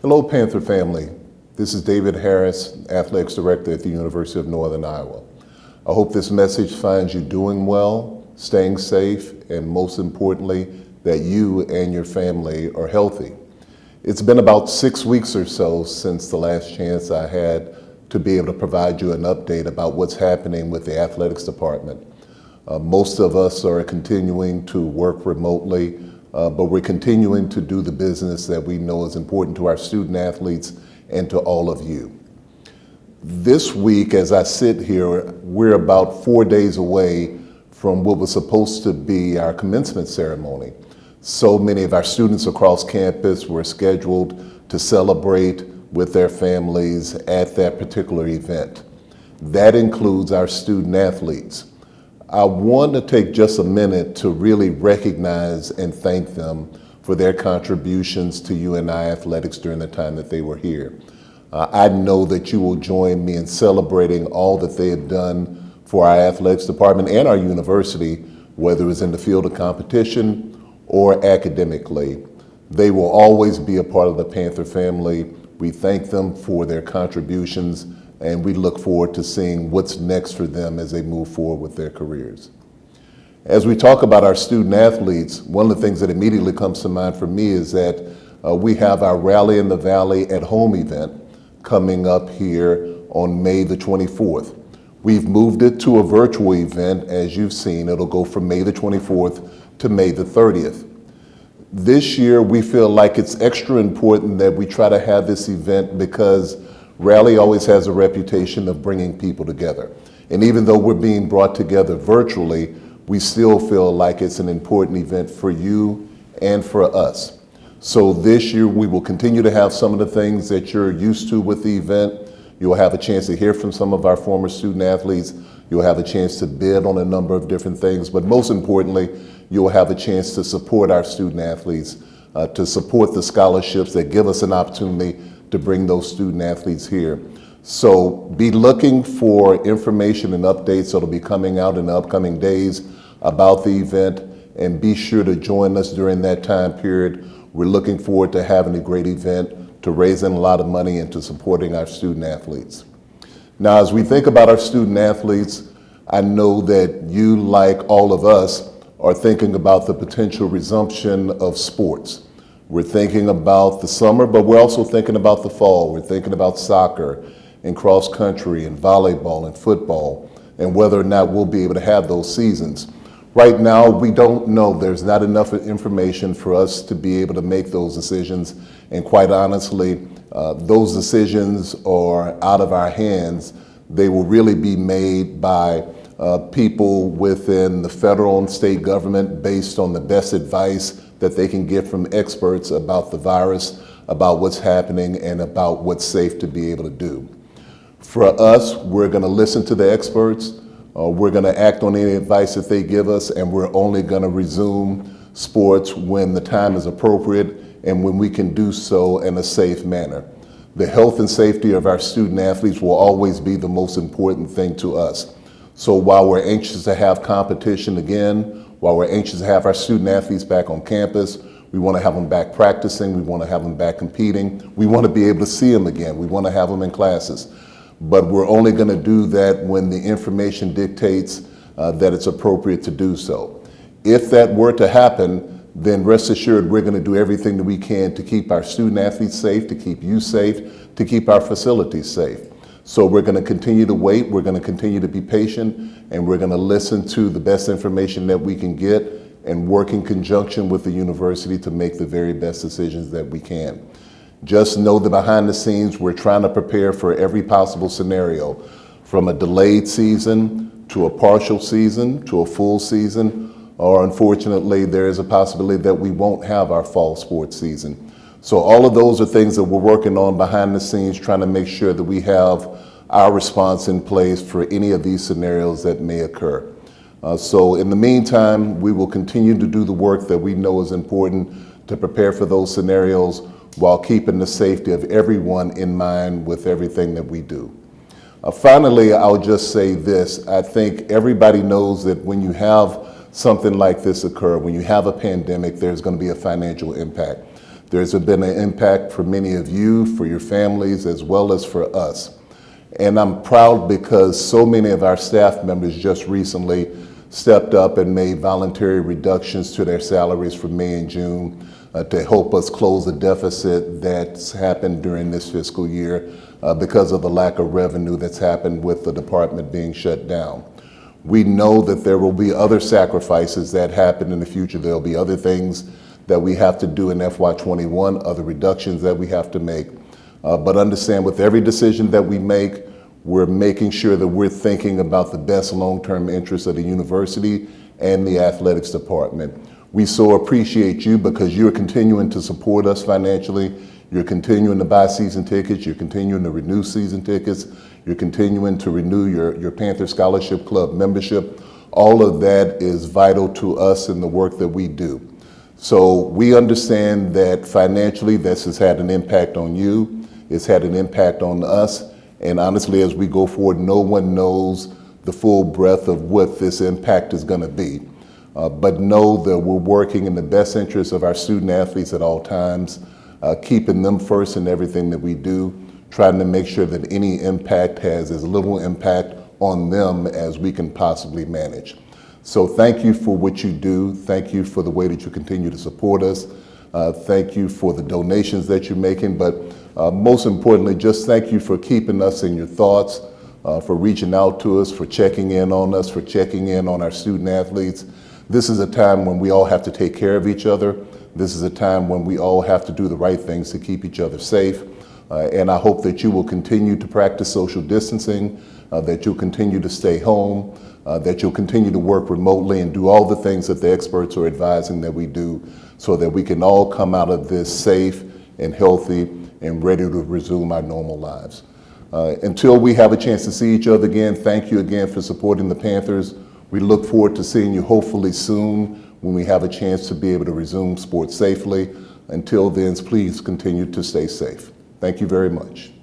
Hello, Panther family. This is David Harris, Athletics Director at the University of Northern Iowa. I hope this message finds you doing well, staying safe, and most importantly, that you and your family are healthy. It's been about 6 weeks or so since the last chance I had to be able to provide you an update about what's happening with the athletics department. Most of us are continuing to work remotely, but we're continuing to do the business that we know is important to our student athletes and to all of you. This week, as I sit here, we're about 4 days away from what was supposed to be our commencement ceremony. So many of our students across campus were scheduled to celebrate with their families at that particular event. That includes our student athletes. I want to take just a minute to really recognize and thank them for their contributions to UNI Athletics during the time that they were here. I know that you will join me in celebrating all that they have done for our athletics department and our university, whether it's in the field of competition or academically. They will always be a part of the Panther family. We thank them for their contributions, and we look forward to seeing what's next for them as they move forward with their careers. As we talk about our student athletes, one of the things that immediately comes to mind for me is that we have our Rally in the Valley at Home event coming up here on May the 24th. We've moved it to a virtual event. As you've seen, it'll go from May the 24th to May the 30th. This year, we feel like it's extra important that we try to have this event because Rally always has a reputation of bringing people together. And even though we're being brought together virtually, we still feel like it's an important event for you and for us. So this year, we will continue to have some of the things that you're used to with the event. You'll have a chance to hear from some of our former student athletes. You'll have a chance to bid on a number of different things, but most importantly, you'll have a chance to support our student athletes, to support the scholarships that give us an opportunity to bring those student athletes here. So be looking for information and updates that'll be coming out in the upcoming days about the event, and be sure to join us during that time period. We're looking forward to having a great event, to raising a lot of money and to supporting our student athletes. Now, as we think about our student athletes, I know that you, like all of us, are thinking about the potential resumption of sports. We're thinking about the summer, but we're also thinking about the fall. We're thinking about soccer and cross country and volleyball and football, and whether or not we'll be able to have those seasons. Right now, we don't know. There's not enough information for us to be able to make those decisions. And quite honestly, those decisions are out of our hands. They will really be made by people within the federal and state government based on the best advice that they can get from experts about the virus, about what's happening, and about what's safe to be able to do. For us, we're going to listen to the experts. We're going to act on any advice that they give us, and we're only going to resume sports when the time is appropriate and when we can do so in a safe manner. The health and safety of our student athletes will always be the most important thing to us. So while we're anxious to have competition again, while we're anxious to have our student athletes back on campus, we want to have them back practicing, we want to have them back competing, we want to be able to see them again, we want to have them in classes. But we're only going to do that when the information dictates that it's appropriate to do so. If that were to happen, then rest assured we're going to do everything that we can to keep our student athletes safe, to keep you safe, to keep our facilities safe. So we're going to continue to wait, we're going to continue to be patient, and we're going to listen to the best information that we can get and work in conjunction with the university to make the very best decisions that we can. Just know that behind the scenes, we're trying to prepare for every possible scenario, from a delayed season to a partial season to a full season, or unfortunately, there is a possibility that we won't have our fall sports season. So all of those are things that we're working on behind the scenes, trying to make sure that we have our response in place for any of these scenarios that may occur. So in the meantime, we will continue to do the work that we know is important to prepare for those scenarios while keeping the safety of everyone in mind with everything that we do. Finally, I'll just say this. I think everybody knows that when you have something like this occur, when you have a pandemic, there's going to be a financial impact. There's been an impact for many of you, for your families, as well as for us. And I'm proud because so many of our staff members just recently stepped up and made voluntary reductions to their salaries for May and June to help us close the deficit that's happened during this fiscal year because of the lack of revenue that's happened with the department being shut down. We know that there will be other sacrifices that happen in the future. There'll be other things that we have to do in FY21, other reductions that we have to make. But understand, with every decision that we make, we're making sure that we're thinking about the best long-term interests of the university and the athletics department. We so appreciate you because you're continuing to support us financially. You're continuing to buy season tickets. You're continuing to renew season tickets. You're continuing to renew your Panther Scholarship Club membership. All of that is vital to us in the work that we do. So we understand that financially this has had an impact on you. It's had an impact on us. And honestly, as we go forward, no one knows the full breadth of what this impact is going to be. But know that we're working in the best interest of our student athletes at all times, keeping them first in everything that we do, trying to make sure that any impact has as little impact on them as we can possibly manage. So thank you for what you do. Thank you for the way that you continue to support us. Thank you for the donations that you're making, but most importantly, just thank you for keeping us in your thoughts, for reaching out to us, for checking in on us, for checking in on our student athletes. This is a time when we all have to take care of each other. This is a time when we all have to do the right things to keep each other safe. And I hope that you will continue to practice social distancing, that you'll continue to stay home, that you'll continue to work remotely and do all the things that the experts are advising that we do so that we can all come out of this safe and healthy and ready to resume our normal lives. Until we have a chance to see each other again, thank you again for supporting the Panthers. We look forward to seeing you hopefully soon when we have a chance to be able to resume sports safely. Until then, please continue to stay safe. Thank you very much.